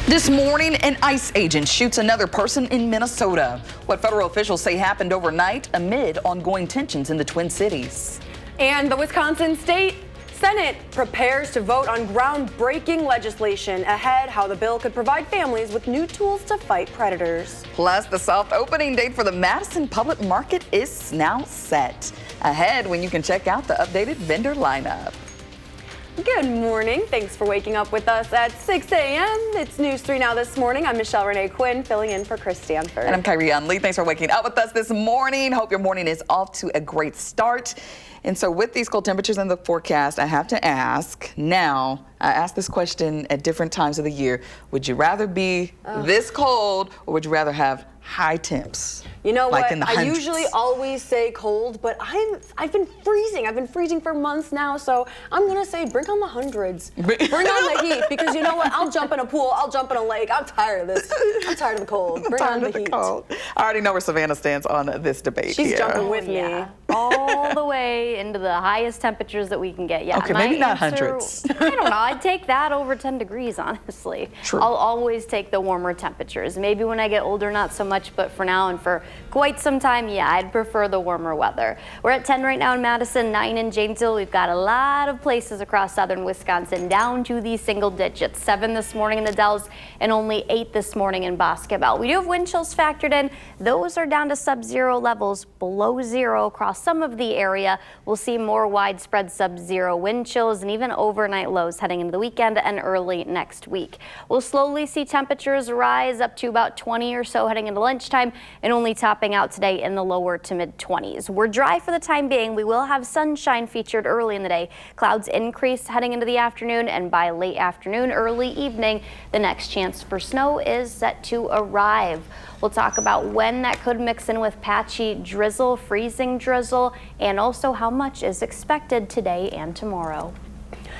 This morning, an ICE agent shoots another person in Minnesota. What federal officials say happened overnight amid ongoing tensions in the Twin Cities. And the Wisconsin State Senate prepares to vote on groundbreaking legislation ahead how the bill could provide families with new tools to fight predators. Plus, the soft opening date for the Madison public market is now set. Ahead when you can check out the updated vendor lineup. Good morning. Thanks for waking up with us at 6 a.m. It's News 3 Now this morning. I'm Michelle Renee Quinn, filling in for Chris Stanford. And I'm Kyrie Lee. Thanks for waking up with us this morning. Hope your morning is off to a great start. And so with these cold temperatures in the forecast, I have to ask now, I ask this question at different times of the year. Would you rather be this cold or would you rather have high temps? You know like what? In the I hundreds? usually always say cold, but I've been freezing. I've been freezing for months now, so I'm gonna say bring on the hundreds. Bring on the heat, because you know what? I'll jump in a pool. I'll jump in a lake. I'm tired of this. I'm tired of the cold. Bring on the heat. Cold. I already know where Savannah stands on this debate. She's here. jumping with me. All the way into the highest temperatures that we can get. Yeah. Okay, my maybe not answer, hundreds. I don't know. I'd take that over 10 degrees, honestly. True. I'll always take the warmer temperatures. Maybe when I get older, not so much, but for now and for quite some time, yeah, I'd prefer the warmer weather. We're at 10 right now in Madison, 9 in Janesville. We've got a lot of places across southern Wisconsin down to the single digits. 7 this morning in the Dells and only 8 this morning in Boscobel. We do have wind chills factored in. Those are down to sub-zero levels, below zero across some of the area. We'll see more widespread sub-zero wind chills and even overnight lows heading into the weekend and early next week. We'll slowly see temperatures rise up to about 20 or so heading into lunchtime and only topping out today in the lower to mid 20s. We're dry for the time being. We will have sunshine featured early in the day. Clouds increase heading into the afternoon, and by late afternoon, early evening, the next chance for snow is set to arrive. We'll talk about when that could mix in with patchy drizzle, freezing drizzle, and also how much is expected today and tomorrow.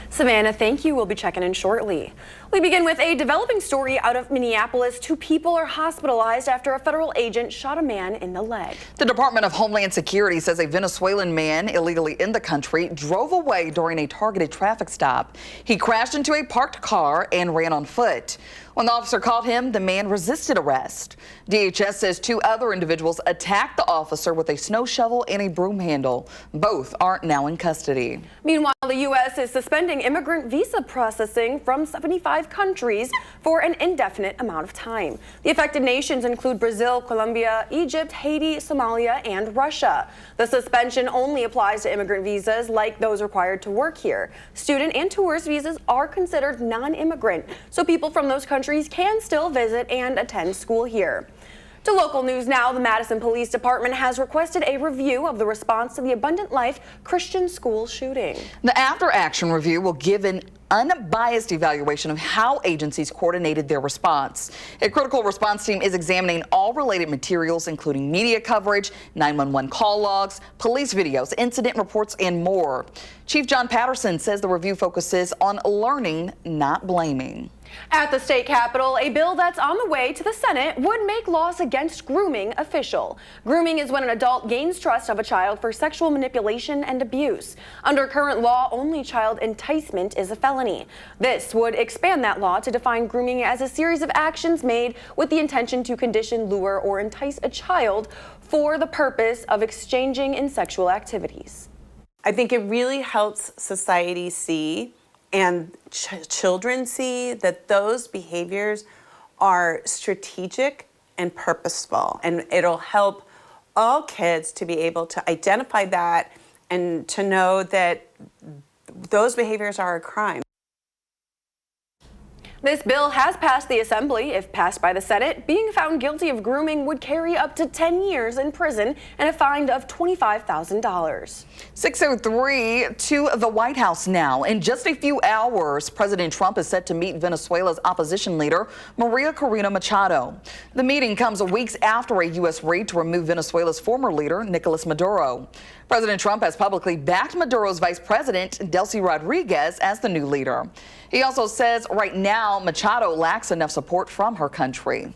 Savannah, thank you. We'll be checking in shortly. We begin with a developing story out of Minneapolis. 2 people are hospitalized after a federal agent shot a man in the leg. The Department of Homeland Security says a Venezuelan man illegally in the country drove away during a targeted traffic stop. He crashed into a parked car and ran on foot. When the officer caught him, the man resisted arrest. DHS says 2 other individuals attacked the officer with a snow shovel and a broom handle. Both are now in custody. Meanwhile, the U.S. is suspending immigrant visa processing from 75 countries for an indefinite amount of time. The affected nations include Brazil, Colombia, Egypt, Haiti, Somalia, and Russia. The suspension only applies to immigrant visas like those required to work here. Student and tourist visas are considered non-immigrant, so people from those countries can still visit and attend school here. To local news now, the Madison Police Department has requested a review of the response to the Abundant Life Christian school shooting. The after-action review will give an unbiased evaluation of how agencies coordinated their response. A critical response team is examining all related materials, including media coverage, 911 call logs, police videos, incident reports, and more. Chief John Patterson says the review focuses on learning, not blaming. At the state capitol, a bill that's on the way to the Senate would make laws against grooming official. Grooming is when an adult gains trust of a child for sexual manipulation and abuse. Under current law, only child enticement is a felony. This would expand that law to define grooming as a series of actions made with the intention to condition, lure, or entice a child for the purpose of exchanging in sexual activities. I think it really helps society see and children see that those behaviors are strategic and purposeful, and it'll help all kids to be able to identify that and to know that those behaviors are a crime. This bill has passed the Assembly. If passed by the Senate, being found guilty of grooming would carry up to 10 years in prison and a fine of $25,000. 6:03 to the White House now. In just a few hours, President Trump is set to meet Venezuela's opposition leader, Maria Corina Machado. The meeting comes weeks after a U.S. raid to remove Venezuela's former leader, Nicolas Maduro. President Trump has publicly backed Maduro's vice president, Delcy Rodriguez, as the new leader. He also says right now Machado lacks enough support from her country.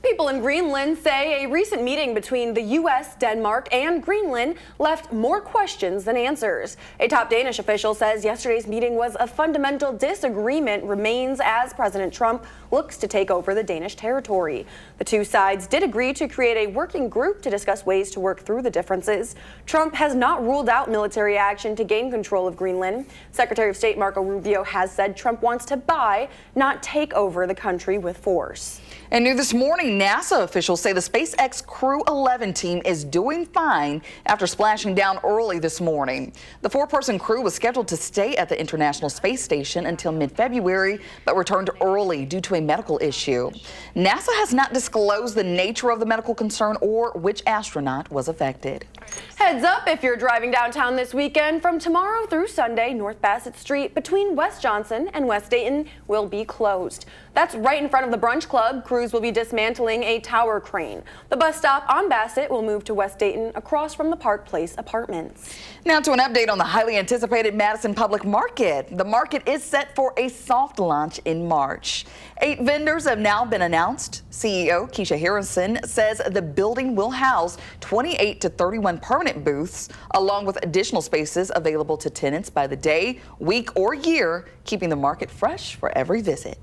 People in Greenland say a recent meeting between the U.S., Denmark, and Greenland left more questions than answers. A top Danish official says yesterday's meeting was a fundamental disagreement remains as President Trump looks to take over the Danish territory. The two sides did agree to create a working group to discuss ways to work through the differences. Trump has not ruled out military action to gain control of Greenland. Secretary of State Marco Rubio has said Trump wants to buy, not take over the country with force. And new this morning, NASA officials say the SpaceX Crew 11 team is doing fine after splashing down early this morning. The four-person crew was scheduled to stay at the International Space Station until mid-February, but returned early due to a medical issue. NASA has not disclosed the nature of the medical concern or which astronaut was affected. Heads up if you're driving downtown this weekend. From tomorrow through Sunday, North Bassett Street between West Johnson and West Dayton will be closed. That's right in front of the Brunch Club. Crews will be dismantling a tower crane. The bus stop on Bassett will move to West Dayton across from the Park Place apartments. Now to an update on the highly anticipated Madison Public Market. The market is set for a soft launch in March. 8 vendors have now been announced. CEO Keisha Harrison says the building will house 28 to 31 permanent booths, along with additional spaces available to tenants by the day, week, or year, keeping the market fresh for every visit.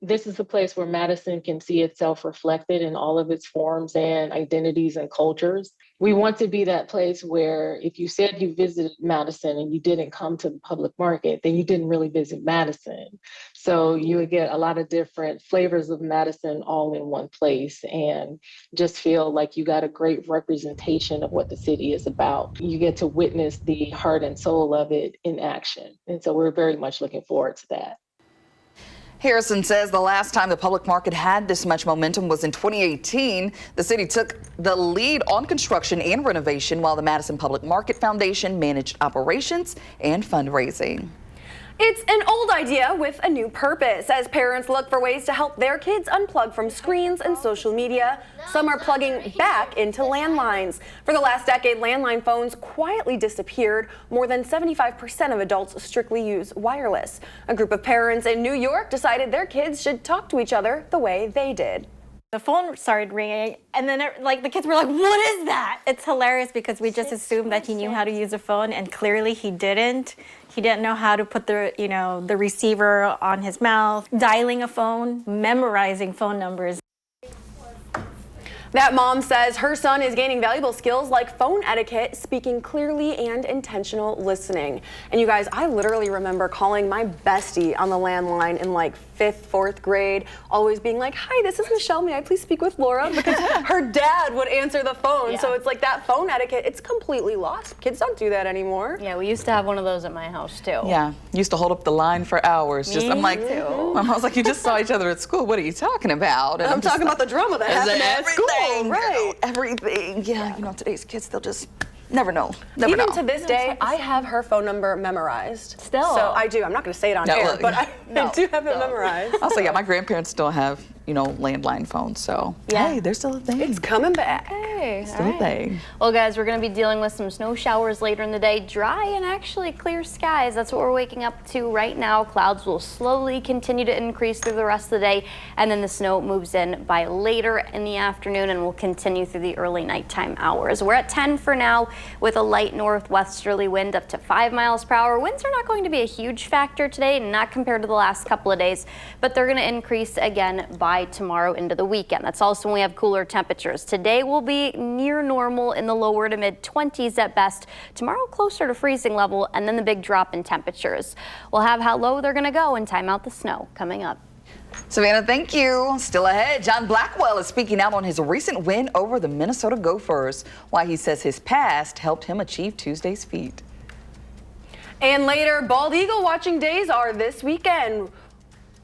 This is a place where Madison can see itself reflected in all of its forms and identities and cultures. We want to be that place where if you said you visited Madison and you didn't come to the public market, then you didn't really visit Madison. So you would get a lot of different flavors of Madison all in one place and just feel like you got a great representation of what the city is about. You get to witness the heart and soul of it in action. And so we're very much looking forward to that. Harrison says the last time the public market had this much momentum was in 2018. The city took the lead on construction and renovation while the Madison Public Market Foundation managed operations and fundraising. It's an old idea with a new purpose. As parents look for ways to help their kids unplug from screens and social media, some are plugging back into landlines. For the last decade, landline phones quietly disappeared. More than 75% of adults strictly use wireless. A group of parents in New York decided their kids should talk to each other the way they did. The phone started ringing, and then the kids were like, "What is that?" It's hilarious because we just assumed that he knew how to use a phone, and clearly he didn't. He didn't know how to put the receiver on his mouth, dialing a phone, memorizing phone numbers. That mom says her son is gaining valuable skills like phone etiquette, speaking clearly, and intentional listening. And you guys, I literally remember calling my bestie on the landline in like 5th, 4th grade, always being like, "Hi, this is Michelle. May I please speak with Laura?" Because her dad would answer the phone. So it's like that phone etiquette, it's completely lost. Kids don't do that anymore. Yeah, we used to have one of those at my house too. Yeah, used to hold up the line for hours. I'm like, my mom was like, "You just saw each other at school. What are you talking about?" And I'm talking about the drama that happened at school. Right. Everything. Yeah, today's kids, they'll just never know. Never Even know. to this day, I have her phone number memorized. Still. So I do. I'm not going to say it on air, but I do have it memorized. Also, yeah, my grandparents still have, landline phones. So, hey, they're still a thing. It's coming back. Hey, Still a thing. Well, guys, we're going to be dealing with some snow showers later in the day. Dry and actually clear skies. That's what we're waking up to right now. Clouds will slowly continue to increase through the rest of the day, and then the snow moves in by later in the afternoon and will continue through the early nighttime hours. We're at 10 for now with a light northwesterly wind up to 5 miles per hour. Winds are not going to be a huge factor today, not compared to the last couple of days, but they're going to increase again by tomorrow into the weekend. That's also when we have cooler temperatures. Today will be near normal in the lower to mid 20s at best. Tomorrow closer to freezing level, and then the big drop in temperatures. We'll have how low they're going to go and time out the snow coming up. Savannah, thank you. Still ahead, John Blackwell is speaking out on his recent win over the Minnesota Gophers, why he says his past helped him achieve Tuesday's feat. And later, bald eagle watching days are this weekend.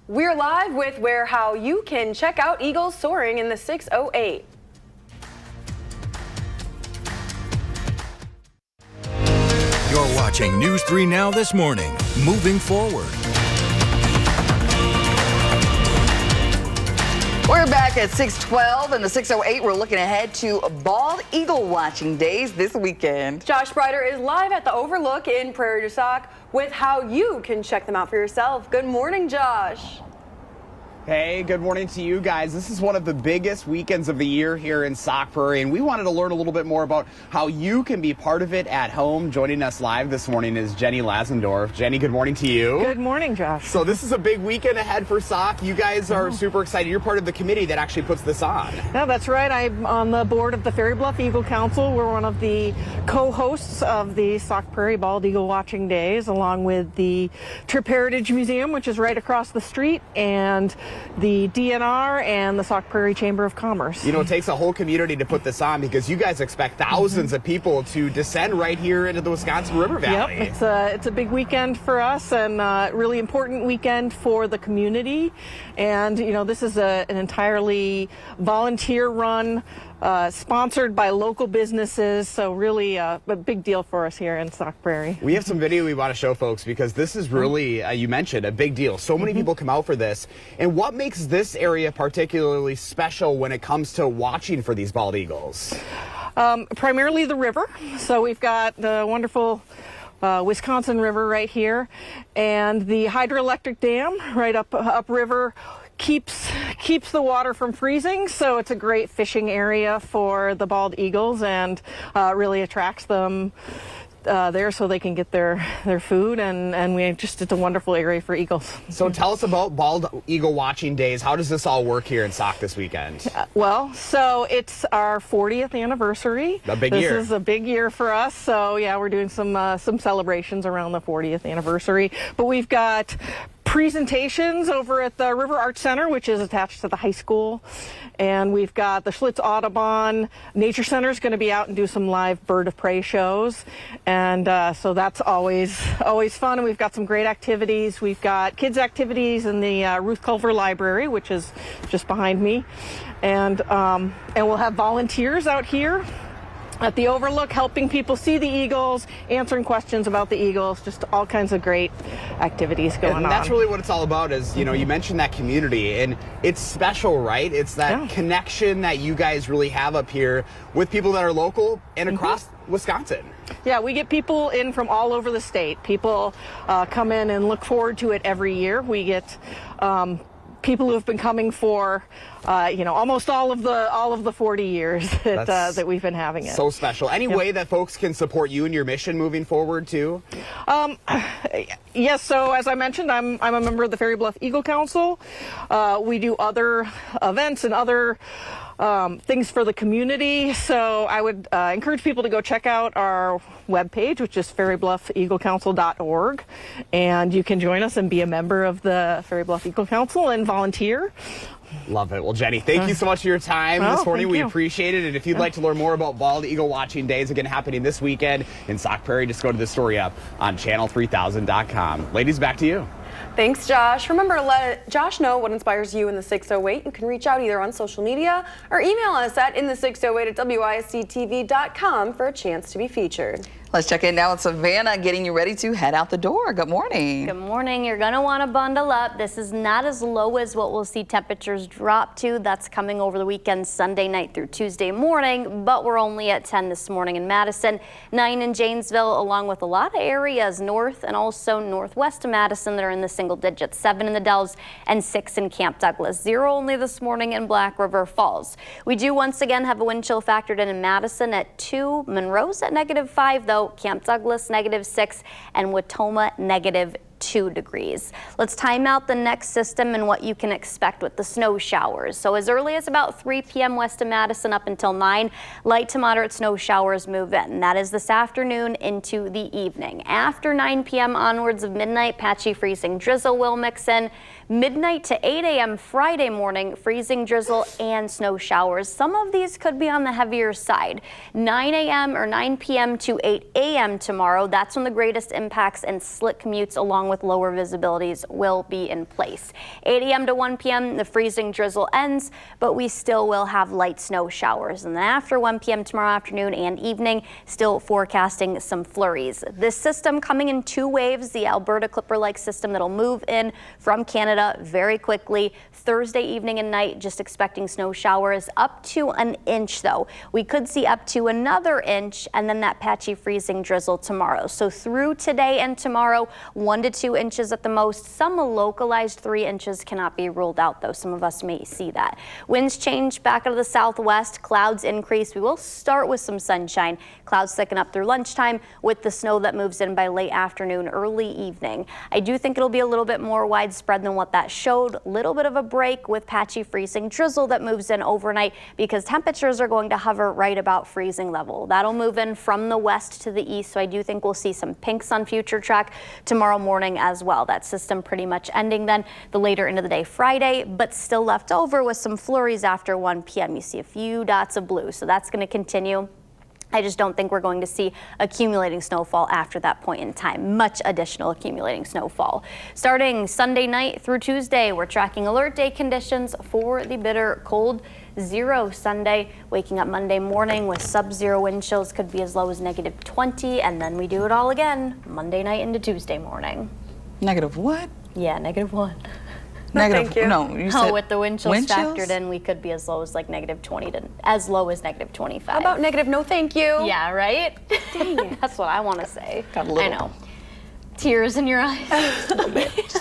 We're live with how you can check out eagles soaring in the 608. You're watching News 3 Now This Morning. Moving forward. We're back at 6:12 and the 608. We're looking ahead to bald eagle watching days this weekend. Josh Brighter is live at the Overlook in Prairie du Sac with how you can check them out for yourself. Good morning, Josh. Hey, good morning to you guys. This is one of the biggest weekends of the year here in Sauk Prairie, and we wanted to learn a little bit more about how you can be part of it at home. Joining us live this morning is Jenny Lasendorf. Jenny, good morning to you. Good morning, Josh. So this is a big weekend ahead for Sauk. You guys are super excited. You're part of the committee that actually puts this on. Yeah, that's right. I'm on the board of the Ferry Bluff Eagle Council. We're one of the co-hosts of the Sauk Prairie Bald Eagle Watching Days, along with the Trip Heritage Museum, which is right across the street, and the DNR and the Sauk Prairie Chamber of Commerce. You know, it takes a whole community to put this on because you guys expect thousands of people to descend right here into the Wisconsin River Valley. Yep, it's a big weekend for us and a really important weekend for the community. And, you know, this is an entirely volunteer-run, sponsored by local businesses, so really a big deal for us here in Sauk Prairie. We have some video we want to show folks because this is really, you mentioned, a big deal. So many people come out for this. And what makes this area particularly special when it comes to watching for these bald eagles? Primarily the river. So we've got the wonderful Wisconsin River right here, and the hydroelectric dam right upriver keeps the water from freezing, so it's a great fishing area for the bald eagles and really attracts them there so they can get their food, and it's a wonderful area for eagles. So tell us about Bald Eagle Watching Days. How does this all work here in Sauk this weekend? Well, so it's our 40th anniversary. A big year. This is a big year for us, so yeah, we're doing some celebrations around the 40th anniversary, but we've got presentations over at the River Arts Center, which is attached to the high school, and we've got the Schlitz Audubon Nature Center is going to be out and do some live bird of prey shows, and so that's always fun. And we've got some great activities. We've got kids activities in the Ruth Culver Library, which is just behind me, and we'll have volunteers out here at the Overlook helping people see the eagles, answering questions about the eagles, just all kinds of great activities going on. And that's really what it's all about is, you know, you mentioned that community, and it's special, right? It's that connection that you guys really have up here with people that are local and across Wisconsin. Yeah, we get people in from all over the state. People come in and look forward to it every year. We get people who have been coming for almost all of the 40 years that we've been having it. So special. Any way that folks can support you and your mission moving forward too? Yes, so as I mentioned, I'm a member of the Ferry Bluff Eagle Council. We do other events and other things for the community. So I would encourage people to go check out our webpage, which is ferrybluffeaglecouncil.org, and you can join us and be a member of the Ferry Bluff Eagle Council and volunteer. Love it. Well, Jenny, thank you so much for your time this morning. We appreciate it. And if you'd like to learn more about Bald Eagle Watching Days, again, happening this weekend in Sauk Prairie, just go to the story up on channel3000.com. Ladies, back to you. Thanks, Josh. Remember to let Josh know what inspires you in the 608. You can reach out either on social media or email us at inthe608@wisc-tv.com for a chance to be featured. Let's check in now with Savannah, getting you ready to head out the door. Good morning. Good morning. You're going to want to bundle up. This is not as low as what we'll see temperatures drop to. That's coming over the weekend, Sunday night through Tuesday morning, but we're only at 10 this morning in Madison, 9 in Janesville, along with a lot of areas north and also northwest of Madison that are in the single digits, 7 in the Dells and 6 in Camp Douglas, 0 only this morning in Black River Falls. We do once again have a wind chill factored in Madison at 2, Monroe's at -5 though, Camp Douglas -6, and Watoma -2 degrees. Let's time out the next system and what you can expect with the snow showers. So as early as about 3 p.m. west of Madison up until 9, light to moderate snow showers move in. That is this afternoon into the evening. After 9 p.m. onwards of midnight, patchy freezing drizzle will mix in. Midnight to 8 a.m. Friday morning, freezing drizzle and snow showers. Some of these could be on the heavier side. 9 a.m. or 9 p.m. to 8 a.m. tomorrow, that's when the greatest impacts and slick commutes along with lower visibilities will be in place. 8 a.m. to 1 p.m. the freezing drizzle ends, but we still will have light snow showers. And then after 1 p.m. tomorrow afternoon and evening, still forecasting some flurries. This system coming in 2 waves, the Alberta Clipper-like system that'll move in from Canada Canada very quickly. Thursday evening and night, just expecting snow showers up to an inch though. We could see up to another inch and then that patchy freezing drizzle tomorrow. So through today and tomorrow, 1 to 2 inches at the most. Some localized 3 inches cannot be ruled out though. Some of us may see that. Winds change back out of the southwest, clouds increase. We will start with some sunshine. Clouds thicken up through lunchtime with the snow that moves in by late afternoon, early evening. I do think it'll be a little bit more widespread than what that showed. A little bit of a break with patchy freezing drizzle that moves in overnight because temperatures are going to hover right about freezing level. That'll move in from the west to the east, so I do think we'll see some pinks on future track tomorrow morning as well. That system pretty much ending then the later into the day Friday, but still left over with some flurries after 1 p.m. You see a few dots of blue, so that's going to continue. I just don't think we're going to see accumulating snowfall after that point in time, much additional accumulating snowfall. Starting Sunday night through Tuesday, we're tracking alert day conditions for the bitter cold. 0 Sunday, waking up Monday morning with sub-zero wind chills, could be as low as -20, and then we do it all again Monday night into Tuesday morning. Negative what? Yeah, -1. Negative, thank you. no, you said with the wind chills wind factored chills? in, we could be as low as like -20 to as low as -25. How about negative no thank you? Yeah, right? Dang it. That's what I want to say. Got a little- I know. Tears in your eyes. Just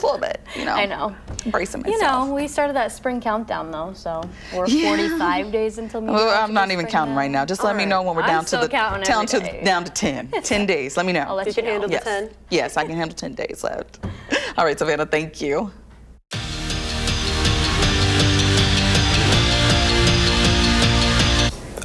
a little bit, you know. I know. Bracing myself. You know, we started that spring countdown though, so we're 45 days until Well, I'm not even counting right now. Just let me know when we're down to down to 10. 10 days. Let me know. I'll let Did you you know. handle the Yes. 10? Yes, I can handle 10 days left. All right, Savannah, thank you.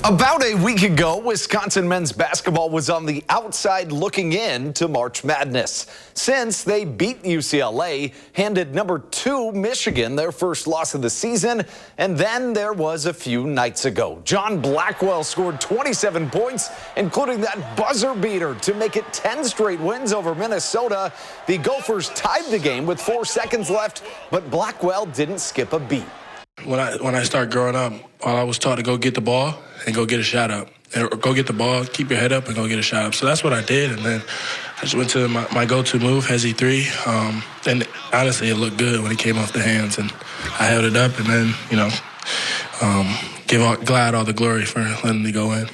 About a week ago, Wisconsin men's basketball was on the outside looking in to March Madness. Since they beat UCLA, handed number 2 Michigan their first loss of the season, and then there was a few nights ago. John Blackwell scored 27 points, including that buzzer beater to make it 10 straight wins over Minnesota. The Gophers tied the game with 4 seconds left, but Blackwell didn't skip a beat. When I started growing up, I was taught to go get the ball and go get a shot up. Or go get the ball, keep your head up, and go get a shot up. So that's what I did, and then I just went to my go-to move, Hezzy 3. And honestly, it looked good when it came off the hands, and I held it up, and then, you know, give Glad all the glory for letting me go in.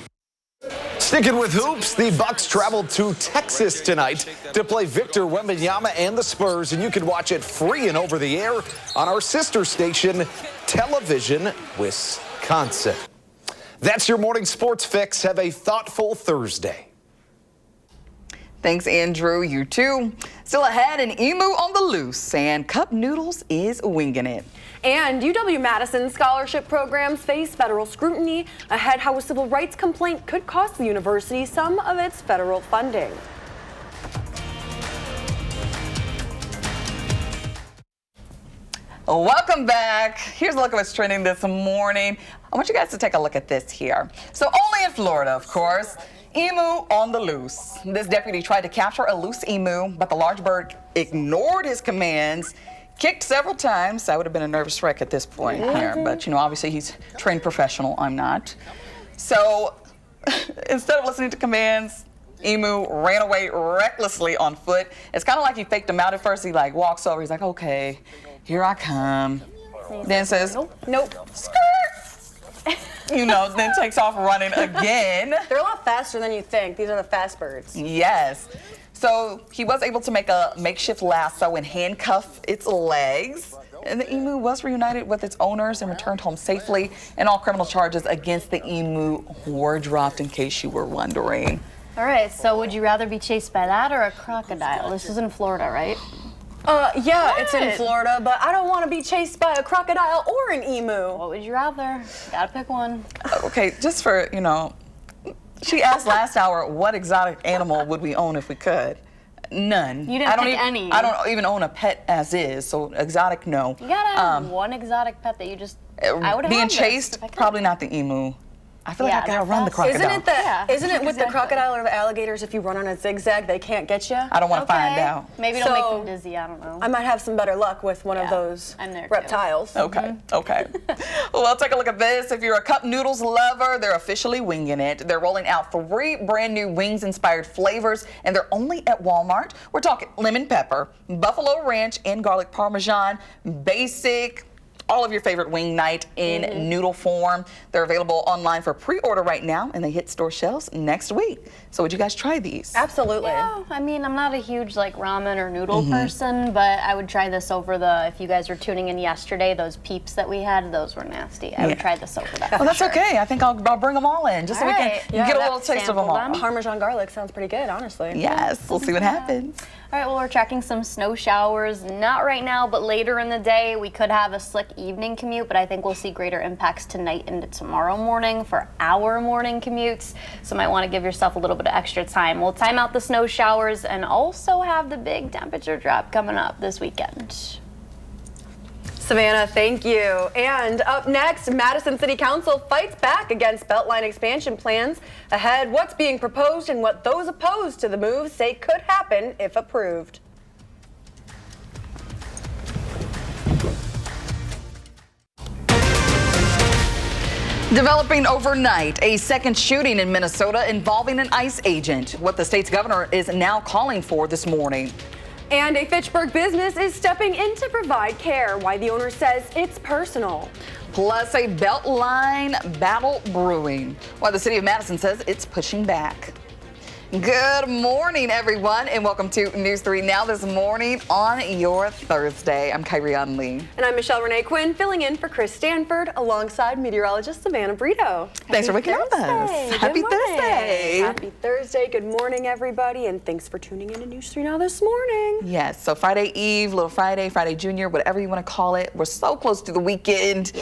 Sticking with hoops, the Bucks traveled to Texas tonight to play Victor Wembanyama and the Spurs, and you can watch it free and over the air on our sister station, Television Wisconsin. That's your morning sports fix. Have a thoughtful Thursday. Thanks, Andrew. You too. Still ahead, an emu on the loose, and Cup Noodles is winging it. And UW-Madison scholarship programs face federal scrutiny. Ahead, how a civil rights complaint could cost the university some of its federal funding. Welcome back. Here's a look at what's trending this morning. I want you guys to take a look at this here. So only in Florida, of course, emu on the loose. This deputy tried to capture a loose emu, but the large bird ignored his commands, kicked several times. That would have been a nervous wreck at this point here, but you know, obviously he's trained professional. I'm not. So instead of listening to commands, emu ran away recklessly on foot. It's kind of like he faked him out at first. He like walks over. He's like, okay, here I come. Then says, nope, skirt. You know, then takes off running again. They're a lot faster than you think. These are the fast birds. Yes. So he was able to make a makeshift lasso and handcuff its legs. And the emu was reunited with its owners and returned home safely. And all criminal charges against the emu were dropped, in case you were wondering. All right, so would you rather be chased by that or a crocodile? This is in Florida, right? Yeah, it's in Florida, but I don't want to be chased by a crocodile or an emu. What would you rather? Gotta pick one. Okay, just for, you know, she asked last hour, what exotic animal would we own if we could? None. You didn't pick any. I don't even own a pet as is, so exotic, no. You gotta have one exotic pet that you just, I would have being this chased, if I could. probably not the emu. I feel like I gotta run the crocodile. Isn't it with the crocodile or the alligators, if you run on a zigzag, they can't get you? I don't want to find out. Maybe it'll make them dizzy, I don't know. I might have some better luck with one of those reptiles. Okay, okay. Well, take a look at this. If you're a cup noodles lover, they're officially winging it. They're rolling out 3 brand new wings-inspired flavors, and they're only at Walmart. We're talking lemon pepper, buffalo ranch, and garlic parmesan, basic, all of your favorite wing night in noodle form. They're available online for pre-order right now, and they hit store shelves next week. So would you guys try these? Absolutely. Yeah, I mean, I'm not a huge like ramen or noodle person, but I would try this over if you guys were tuning in yesterday, those peeps that we had, those were nasty. I would try this over that. Well, that's okay. I think I'll bring them all in just so we can get a little taste of them all. Parmesan garlic sounds pretty good, honestly. Yes, we'll see what happens. All right, well, we're tracking some snow showers. Not right now, but later in the day, we could have a slick evening commute, but I think we'll see greater impacts tonight into tomorrow morning for our morning commutes. So might want to give yourself a little bit of extra time. We'll time out the snow showers and also have the big temperature drop coming up this weekend. Savannah, thank you. And up next, Madison City Council fights back against Beltline expansion plans. Ahead, what's being proposed and what those opposed to the move say could happen if approved. Developing overnight, a second shooting in Minnesota involving an ICE agent, what the state's governor is now calling for this morning. And a Fitchburg business is stepping in to provide care, why the owner says it's personal. Plus a Beltline battle brewing, while the city of Madison says it's pushing back. Good morning, everyone, and welcome to News 3 Now this morning on your Thursday. I'm Kyrian Lee. And I'm Michelle Renee Quinn, filling in for Chris Stanford alongside meteorologist Savannah Brito. Thanks for waking up with us. Happy Thursday. Happy Thursday. Good morning, everybody, and thanks for tuning in to News 3 Now this morning. Yes, so Friday Eve, Little Friday, Friday Junior, whatever you want to call it. We're so close to the weekend,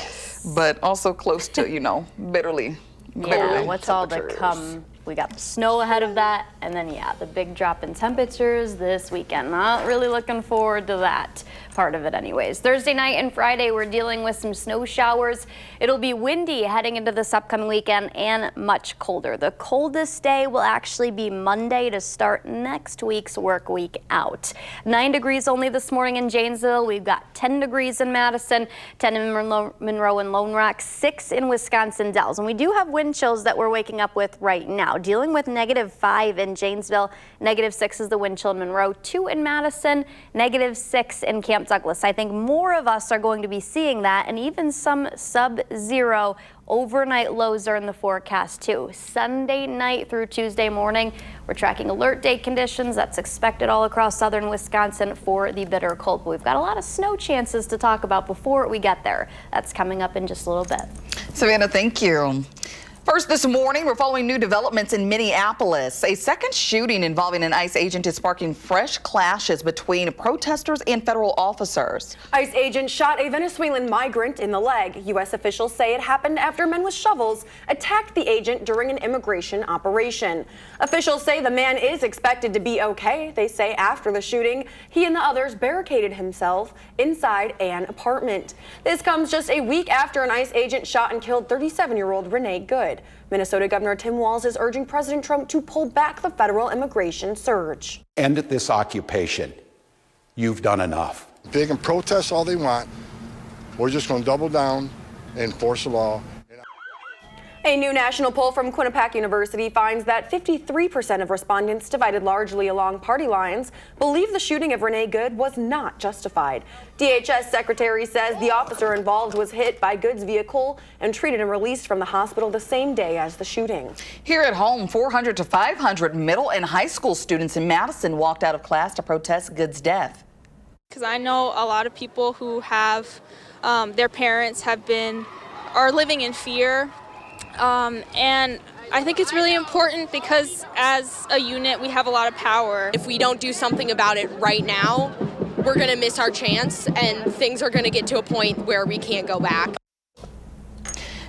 but also close to, bitterly. What's all to come? We got the snow ahead of that, and then the big drop in temperatures this weekend. Not really looking forward to that part of it anyways. Thursday night and Friday, we're dealing with some snow showers. It'll be windy heading into this upcoming weekend and much colder. The coldest day will actually be Monday to start next week's work week out. 9 degrees only this morning in Janesville. We've got 10 degrees in Madison, 10 in Monroe and Lone Rock, 6 in Wisconsin Dells. And we do have wind chills that we're waking up with right now. Dealing with -5 in Janesville, -6 is the wind chill in Monroe, 2 in Madison, -6 in Camp Douglas. I think more of us are going to be seeing that, and even some sub-zero overnight lows are in the forecast too. Sunday night through Tuesday morning, we're tracking alert day conditions. That's expected all across southern Wisconsin for the bitter cold. But we've got a lot of snow chances to talk about before we get there. That's coming up in just a little bit. Savannah, thank you. First this morning, we're following new developments in Minneapolis. A second shooting involving an ICE agent is sparking fresh clashes between protesters and federal officers. ICE agent shot a Venezuelan migrant in the leg. U.S. officials say it happened after men with shovels attacked the agent during an immigration operation. Officials say the man is expected to be okay. They say after the shooting, he and the others barricaded himself inside an apartment. This comes just a week after an ICE agent shot and killed 37-year-old Renee Good. Minnesota Governor Tim Walz is urging President Trump to pull back the federal immigration surge. End this occupation. You've done enough. They can protest all they want. We're just going to double down and enforce the law. A new national poll from Quinnipiac University finds that 53% of respondents, divided largely along party lines, believe the shooting of Renee Good was not justified. DHS secretary says the officer involved was hit by Good's vehicle and treated and released from the hospital the same day as the shooting. Here at home, 400 to 500 middle and high school students in Madison walked out of class to protest Good's death. Because I know a lot of people who have their parents are living in fear. And I think it's really important because as a unit, we have a lot of power. If we don't do something about it right now, we're going to miss our chance and things are going to get to a point where we can't go back.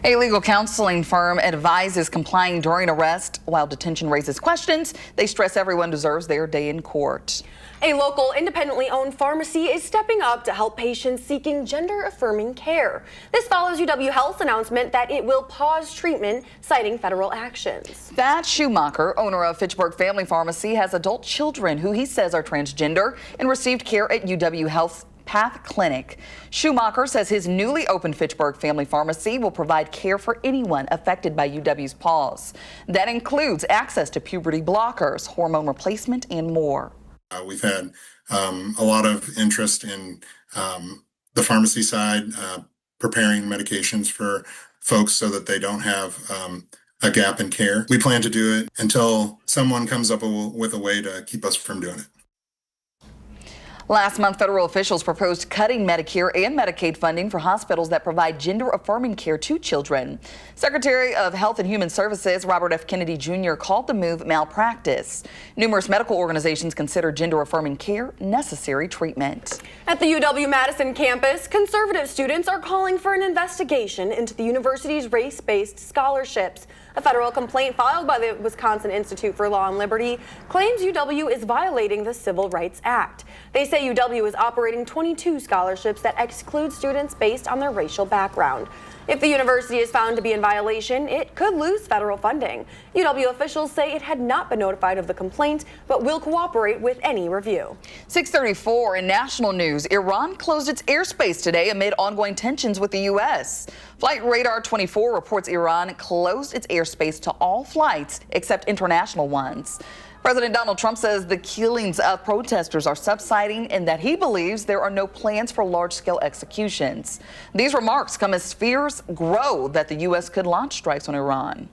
A legal counseling firm advises complying during arrest. While detention raises questions, they stress everyone deserves their day in court. A local independently owned pharmacy is stepping up to help patients seeking gender-affirming care. This follows UW Health's announcement that it will pause treatment, citing federal actions. Thad Schumacher, owner of Fitchburg Family Pharmacy, has adult children who he says are transgender and received care at UW Health's Path Clinic. Schumacher says his newly opened Fitchburg Family Pharmacy will provide care for anyone affected by UW's pause. That includes access to puberty blockers, hormone replacement, and more. We've had a lot of interest in the pharmacy side, preparing medications for folks so that they don't have a gap in care. We plan to do it until someone comes up with a way to keep us from doing it. Last month, federal officials proposed cutting Medicare and Medicaid funding for hospitals that provide gender-affirming care to children. Secretary of Health and Human Services Robert F. Kennedy Jr. called the move malpractice. Numerous medical organizations consider gender-affirming care necessary treatment. At the UW-Madison campus, conservative students are calling for an investigation into the university's race-based scholarships. A federal complaint filed by the Wisconsin Institute for Law and Liberty claims UW is violating the Civil Rights Act. They say UW is operating 22 scholarships that exclude students based on their racial background. If the university is found to be in violation, it could lose federal funding. UW officials say it had not been notified of the complaint, but will cooperate with any review. 6:34 in national news. Iran closed its airspace today amid ongoing tensions with the U.S. Flight Radar 24 reports Iran closed its airspace to all flights except international ones. President Donald Trump says the killings of protesters are subsiding and that he believes there are no plans for large-scale executions. These remarks come as fears grow that the U.S. could launch strikes on Iran.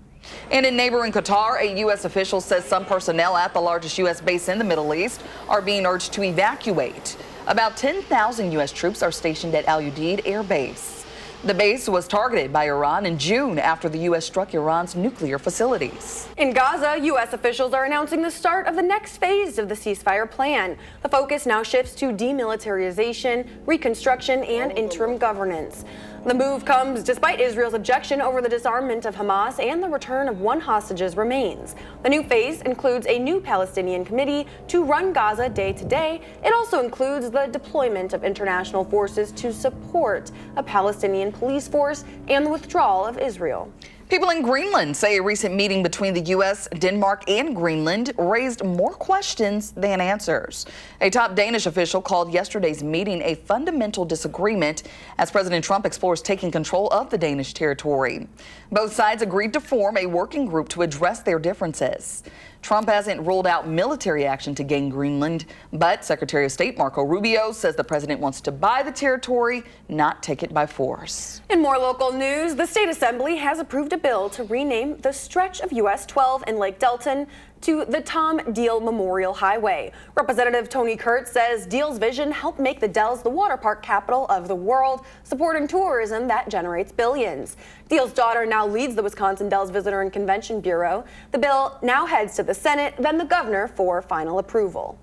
And in neighboring Qatar, a U.S. official says some personnel at the largest U.S. base in the Middle East are being urged to evacuate. About 10,000 U.S. troops are stationed at Al Udeid Air Base. The base was targeted by Iran in June after the U.S. struck Iran's nuclear facilities. In Gaza, U.S. officials are announcing the start of the next phase of the ceasefire plan. The focus now shifts to demilitarization, reconstruction, and interim governance. The move comes despite Israel's objection over the disarmament of Hamas and the return of one hostage's remains. The new phase includes a new Palestinian committee to run Gaza day to day. It also includes the deployment of international forces to support a Palestinian police force and the withdrawal of Israel. People in Greenland say a recent meeting between the U.S., Denmark, and Greenland raised more questions than answers. A top Danish official called yesterday's meeting a fundamental disagreement as President Trump explores taking control of the Danish territory. Both sides agreed to form a working group to address their differences. Trump hasn't ruled out military action to gain Greenland, but Secretary of State Marco Rubio says the president wants to buy the territory, not take it by force. In more local news, the state assembly has approved a bill to rename the stretch of US 12 in Lake Delton to the Tom Deal Memorial Highway. Representative Tony Kurtz says Deal's vision helped make the Dells the water park capital of the world, supporting tourism that generates billions. Deal's daughter now leads the Wisconsin Dells Visitor and Convention Bureau. The bill now heads to the Senate, then the governor for final approval.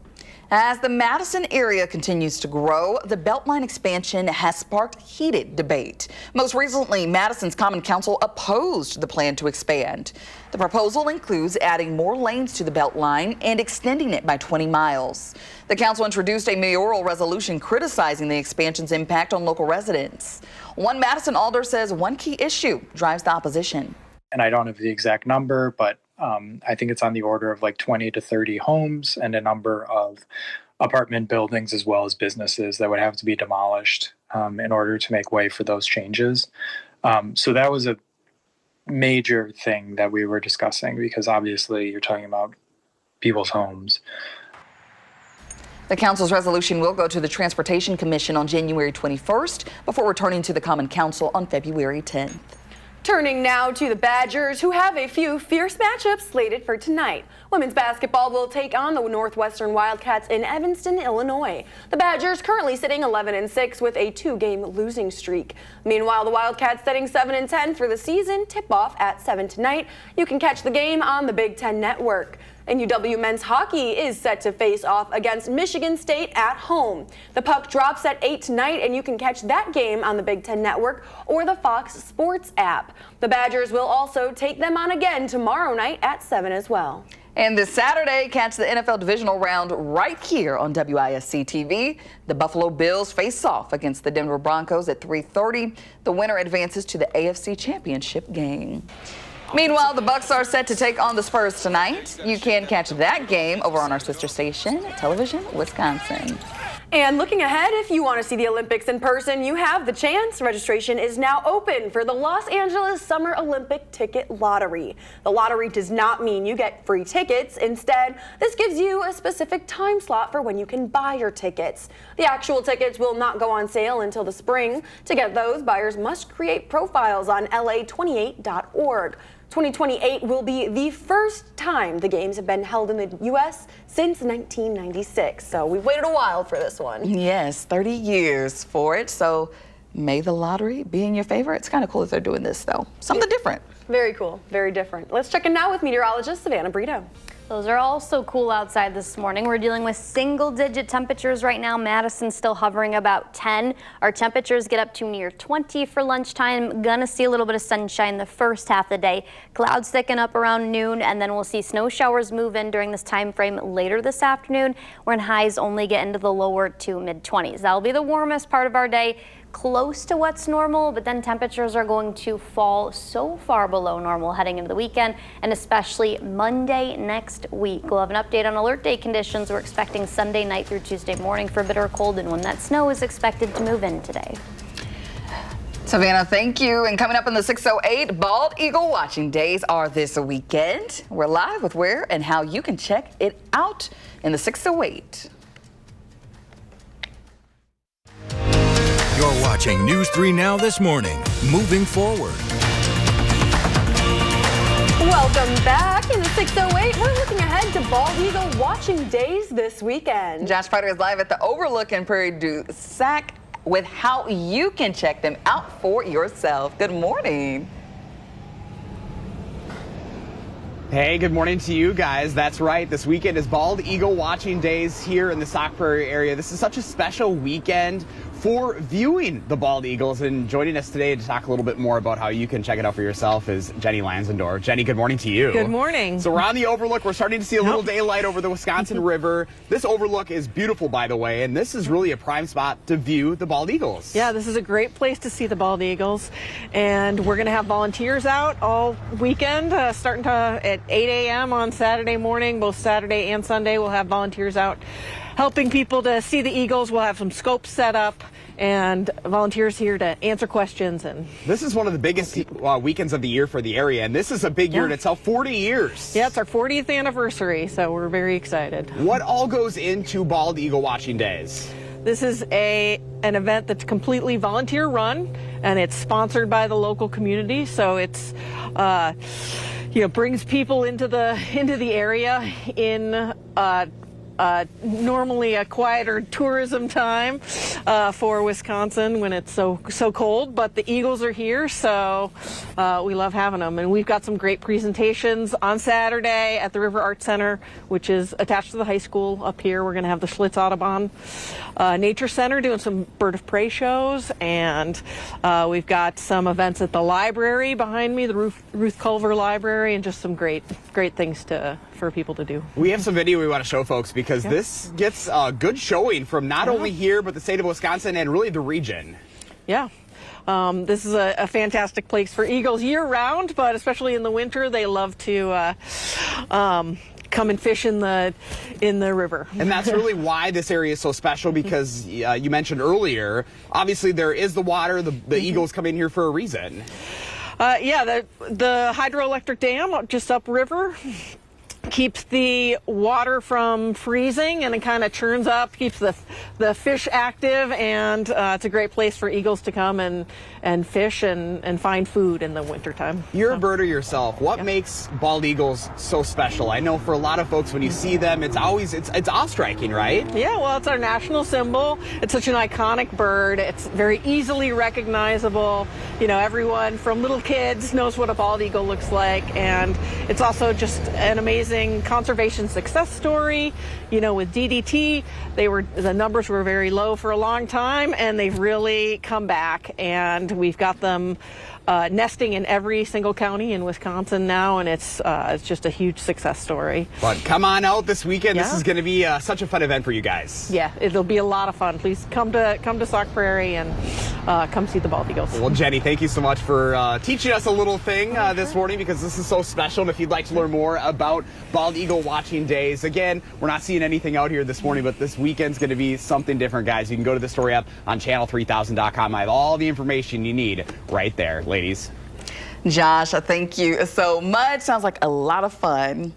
As the Madison area continues to grow, the Beltline expansion has sparked heated debate. Most recently, Madison's Common Council opposed the plan to expand. The proposal includes adding more lanes to the Beltline and extending it by 20 miles. The council introduced a mayoral resolution criticizing the expansion's impact on local residents. One Madison alder says one key issue drives the opposition. And I don't have the exact number, but I think it's on the order of like 20 to 30 homes and a number of apartment buildings as well as businesses that would have to be demolished in order to make way for those changes. So that was a major thing that we were discussing because obviously you're talking about people's homes. The council's resolution will go to the Transportation Commission on January 21st before returning to the Common Council on February 10th. Turning now to the Badgers, who have a few fierce matchups slated for tonight. Women's basketball will take on the Northwestern Wildcats in Evanston, Illinois. The Badgers currently sitting 11-6 with a 2-game losing streak. Meanwhile, the Wildcats sitting 7-10 for the season. Tip-off at 7 tonight. You can catch the game on the Big Ten Network. And UW men's hockey is set to face off against Michigan State at home. The puck drops at 8 tonight, and you can catch that game on the Big Ten Network or the Fox Sports app. The Badgers will also take them on again tomorrow night at 7 as well. And this Saturday, catch the NFL divisional round right here on WISC-TV. The Buffalo Bills face off against the Denver Broncos at 3:30. The winner advances to the AFC Championship game. Meanwhile, the Bucks are set to take on the Spurs tonight. You can catch that game over on our sister station, Television Wisconsin. And looking ahead, if you want to see the Olympics in person, you have the chance. Registration is now open for the Los Angeles Summer Olympic Ticket Lottery. The lottery does not mean you get free tickets. Instead, this gives you a specific time slot for when you can buy your tickets. The actual tickets will not go on sale until the spring. To get those, buyers must create profiles on la28.org. 2028 will be the first time the games have been held in the U.S. since 1996. So we've waited a while for this one. Yes, 30 years for it. So may the lottery be in your favor. It's kind of cool that they're doing this, though. Something different. Very cool. Very different. Let's check in now with meteorologist Savannah Brito. Those are also cool outside this morning. We're dealing with single-digit temperatures right now. Madison's still hovering about 10. Our temperatures get up to near 20 for lunchtime. Gonna see a little bit of sunshine the first half of the day. Clouds thicken up around noon, and then we'll see snow showers move in during this time frame later this afternoon, when highs only get into the lower to mid-20s. That'll be the warmest part of our day. Close to what's normal, but then temperatures are going to fall so far below normal heading into the weekend, and especially Monday next week. We'll have an update on alert day conditions. We're expecting Sunday night through Tuesday morning for bitter cold, and when that snow is expected to move in today. Savannah, thank you. And coming up in the 608, Bald Eagle watching days are this weekend. We're live with where and how you can check it out in the 608. You're watching News 3 Now this morning. Moving forward. Welcome back. In the 608, we're looking ahead to Bald Eagle watching days this weekend. Josh Potter is live at the Overlook in Prairie du Sac with how you can check them out for yourself. Good morning. Hey, good morning to you guys. That's right. This weekend is Bald Eagle watching days here in the Sauk Prairie area. This is such a special weekend for viewing the Bald Eagles, and joining us today to talk a little bit more about how you can check it out for yourself is Jenny Lansendorf. Jenny, good morning to you. Good morning. So we're on the Overlook. We're starting to see a little daylight over the Wisconsin River. This Overlook is beautiful, by the way, and this is really a prime spot to view the Bald Eagles. Yeah, this is a great place to see the Bald Eagles, and we're going to have volunteers out all weekend, starting at 8 a.m. on Saturday morning. Both Saturday and Sunday we'll have volunteers out helping people to see the Eagles. We'll have some scopes set up and volunteers here to answer questions. And this is one of the biggest weekends of the year for the area, and this is a big year in itself. 40 years. Yeah, it's our 40th anniversary, so we're very excited. What all goes into Bald Eagle watching days? This is an event that's completely volunteer run, and it's sponsored by the local community, so it's brings people into the area in normally a quieter tourism time for Wisconsin when it's so cold, but the Eagles are here, so we love having them. And we've got some great presentations on Saturday at the River Arts Center, which is attached to the high school up here. We're going to have the Schlitz Audubon Nature Center doing some bird of prey shows, and we've got some events at the library behind me, the Ruth Culver Library, and just some great things for people to do. We have some video we want to show folks because this gets a good showing from not only here but the state of Wisconsin and really the region. Yeah. This is a fantastic place for Eagles year-round, but especially in the winter, they love to come and fish in the river. And that's really why this area is so special, because you mentioned earlier, obviously there is the water, the Eagles come in here for a reason. Yeah, the hydroelectric dam just upriver keeps the water from freezing, and it kind of churns up, keeps the fish active, and it's a great place for eagles to come and fish and find food in the wintertime. You're a birder yourself. What makes bald eagles so special? I know for a lot of folks, when you see them, it's awe-striking, right? Yeah, well, it's our national symbol. It's such an iconic bird. It's very easily recognizable, You know, everyone from little kids knows what a bald eagle looks like, and it's also just an amazing conservation success story. You know, with DDT, the numbers were very low for a long time, and they've really come back, and we've got them nesting in every single county in Wisconsin now, and it's just a huge success story. But come on out this weekend. Yeah. This is going to be such a fun event for you guys. Yeah, it'll be a lot of fun. Please come to Sauk Prairie and come see the bald eagles. Well, Jenny, thank you so much for teaching us a little thing this morning, because this is so special. And if you'd like to learn more about bald eagle watching days, again, we're not seeing anything out here this morning, but this weekend's going to be something different, guys. You can go to the story up on channel3000.com. I have all the information you need right there, ladies. Josh, thank you so much. Sounds like a lot of fun.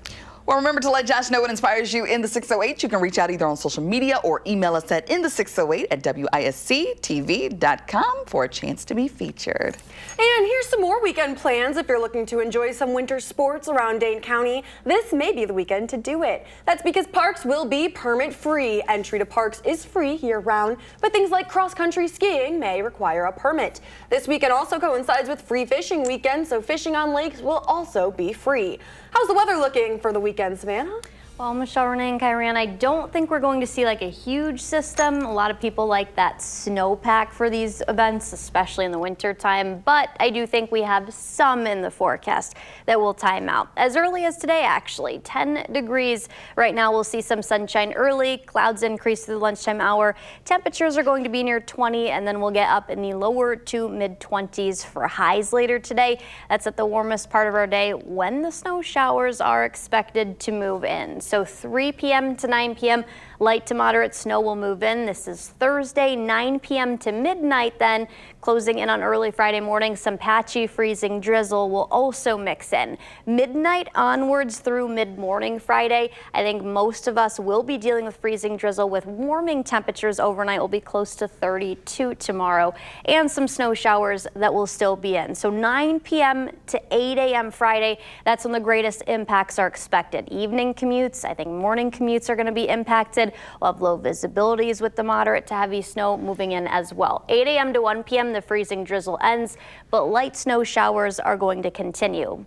Well, remember to let Josh know what inspires you in the 608. You can reach out either on social media or email us at in608@WISC-TV.com for a chance to be featured. And here's some more weekend plans. If you're looking to enjoy some winter sports around Dane County, this may be the weekend to do it. That's because parks will be permit-free. Entry to parks is free year-round, but things like cross-country skiing may require a permit. This weekend also coincides with free fishing weekend, so fishing on lakes will also be free. How's the weather looking for the weekend, Savannah? Well, Michelle, Renee, and Kyran, I don't think we're going to see like a huge system. A lot of people like that snowpack for these events, especially in the winter time, but I do think we have some in the forecast that will time out. As early as today, actually, 10 degrees. Right now, we'll see some sunshine early, clouds increase through the lunchtime hour. Temperatures are going to be near 20, and then we'll get up in the lower to mid-20s for highs later today. That's at the warmest part of our day when the snow showers are expected to move in. So 3 p.m. to 9 p.m., light to moderate snow will move in. This is Thursday, 9 p.m. to midnight then. Closing in on early Friday morning, some patchy freezing drizzle will also mix in. Midnight onwards through mid-morning Friday, I think most of us will be dealing with freezing drizzle with warming temperatures overnight. Will be close to 32 tomorrow, and some snow showers that will still be in. So 9 p.m. to 8 a.m. Friday, that's when the greatest impacts are expected. Evening commutes, I think morning commutes are going to be impacted. We'll have low visibilities with the moderate to heavy snow moving in as well. 8 a.m. to 1 p.m. the freezing drizzle ends, but light snow showers are going to continue.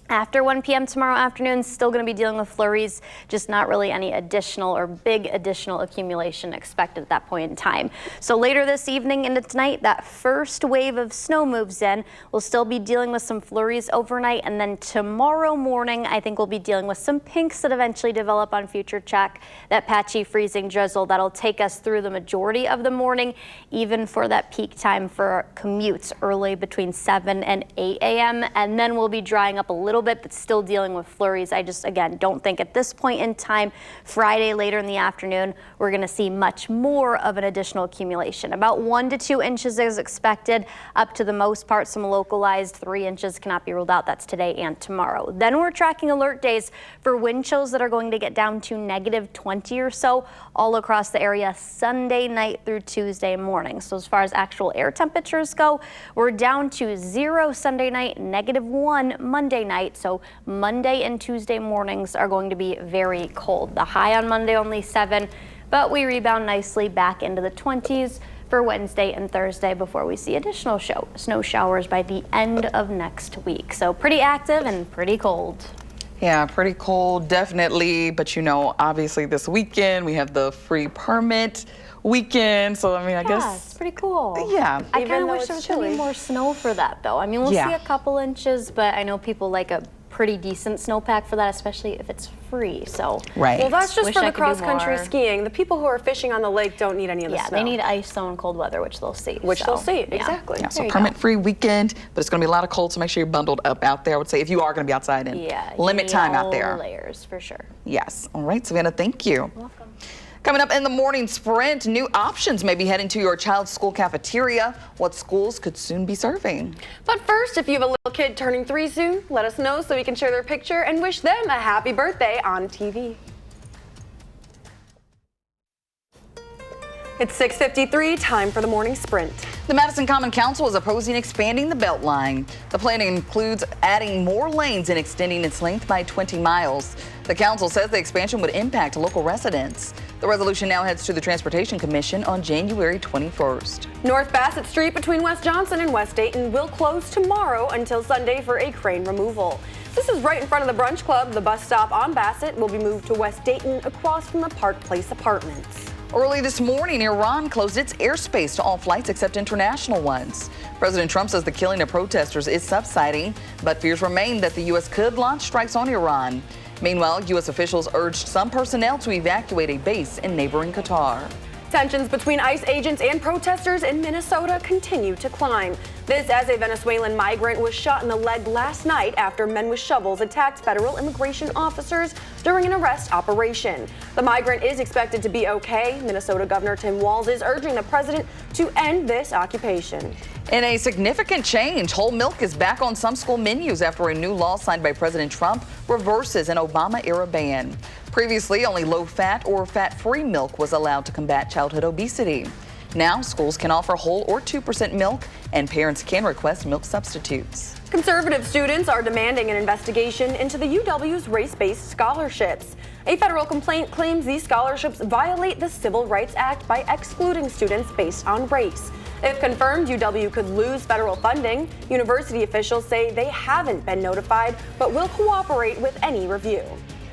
After 1 p.m. tomorrow afternoon, still going to be dealing with flurries, just not really any additional or big additional accumulation expected at that point in time. So later this evening into tonight, that first wave of snow moves in. We'll still be dealing with some flurries overnight, and then tomorrow morning, I think we'll be dealing with some pinks that eventually develop on future check. That patchy freezing drizzle that'll take us through the majority of the morning, even for that peak time for commutes early between 7 and 8 a.m. And then we'll be drying up a little bit, but still dealing with flurries. I just, again, don't think at this point in time, Friday later in the afternoon, we're going to see much more of an additional accumulation. About 1 to 2 inches is expected, up to the most part, some localized 3 inches cannot be ruled out. That's today and tomorrow. Then we're tracking alert days for wind chills that are going to get down to -20 or so all across the area Sunday night through Tuesday morning. So as far as actual air temperatures go, we're down to 0 Sunday night, -1 Monday night. So Monday and Tuesday mornings are going to be very cold. The high on Monday only 7, but we rebound nicely back into the 20s for Wednesday and Thursday before we see additional snow showers by the end of next week. So pretty active and pretty cold. Yeah, pretty cold, definitely. But you know, obviously this weekend we have the free permit weekend. So I mean, I guess it's pretty cool. Yeah. I kind of wish there was going to be more snow for that, though. I mean, we'll see a couple inches, but I know people like a pretty decent snowpack for that, especially if it's free. So right. Well, that's just wish for I the could do cross-country more. skiing. The people who are fishing on the lake don't need any of the snow. Yeah, they need ice, snow, and cold weather, which they'll see. Exactly. Yeah, so permit-free weekend, but it's going to be a lot of cold, so make sure you're bundled up out there. I would say if you are going to be outside and limit time out there. Layers for sure. Yes. All right, Savannah, thank you. You're welcome. Coming up in the morning sprint, new options may be heading to your child's school cafeteria. What schools could soon be serving. But first, if you have a little kid turning 3 soon, let us know so we can share their picture and wish them a happy birthday on TV. It's 6:53, time for the morning sprint. The Madison Common Council is opposing expanding the Beltline. The plan includes adding more lanes and extending its length by 20 miles. The council says the expansion would impact local residents. The resolution now heads to the Transportation Commission on January 21st. North Bassett Street between West Johnson and West Dayton will close tomorrow until Sunday for a crane removal. This is right in front of the Brunch Club. The bus stop on Bassett will be moved to West Dayton across from the Park Place Apartments. Early this morning, Iran closed its airspace to all flights except international ones. President Trump says the killing of protesters is subsiding, but fears remain that the U.S. could launch strikes on Iran. Meanwhile, U.S. officials urged some personnel to evacuate a base in neighboring Qatar. Tensions between ICE agents and protesters in Minnesota continue to climb. This as a Venezuelan migrant was shot in the leg last night after men with shovels attacked federal immigration officers during an arrest operation. The migrant is expected to be okay. Minnesota Governor Tim Walz is urging the president to end this occupation. In a significant change, whole milk is back on some school menus after a new law signed by President Trump reverses an Obama-era ban. Previously, only low-fat or fat-free milk was allowed to combat childhood obesity. Now, schools can offer whole or 2% milk, and parents can request milk substitutes. Conservative students are demanding an investigation into the UW's race-based scholarships. A federal complaint claims these scholarships violate the Civil Rights Act by excluding students based on race. If confirmed, UW could lose federal funding. University officials say they haven't been notified, but will cooperate with any review.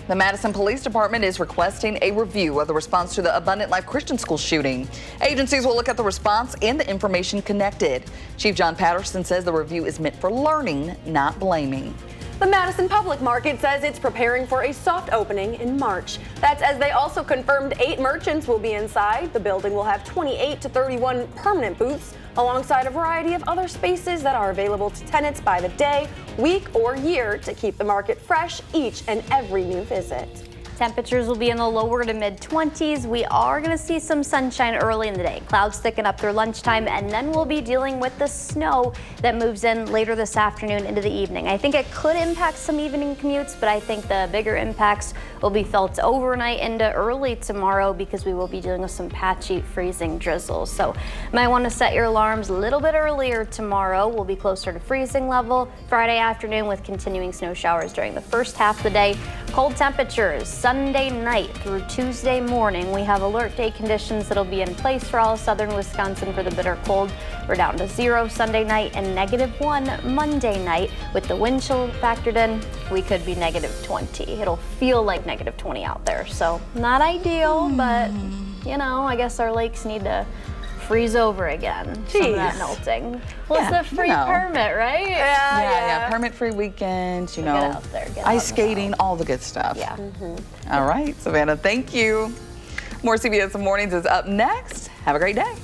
The Madison Police Department is requesting a review of the response to the Abundant Life Christian School shooting. Agencies will look at the response and the information connected. Chief John Patterson says the review is meant for learning, not blaming. The Madison Public Market says it's preparing for a soft opening in March. That's as they also confirmed 8 merchants will be inside. The building will have 28 to 31 permanent booths, alongside a variety of other spaces that are available to tenants by the day, week, or year to keep the market fresh each and every new visit. Temperatures will be in the lower to mid 20s. We are going to see some sunshine early in the day. Clouds thicken up through lunchtime, and then we'll be dealing with the snow that moves in later this afternoon into the evening. I think it could impact some evening commutes, but I think the bigger impacts will be felt overnight into early tomorrow because we will be dealing with some patchy freezing drizzle. So you might want to set your alarms a little bit earlier tomorrow. We'll be closer to freezing level Friday afternoon with continuing snow showers during the first half of the day. Cold temperatures Sunday night through Tuesday morning. We have alert day conditions that'll be in place for all of southern Wisconsin for the bitter cold. We're down to 0 Sunday night and -1 Monday night. With the wind chill factored in, we could be -20. It'll feel like -20 out there, so not ideal, but you know, I guess our lakes need to freeze over again. Some of that melting. Well, it's a free permit, right? Yeah, permit-free weekend, you know, Get out there, get ice skating, all the good stuff. Yeah. All right, Savannah, thank you. More CBS Mornings is up next. Have a great day.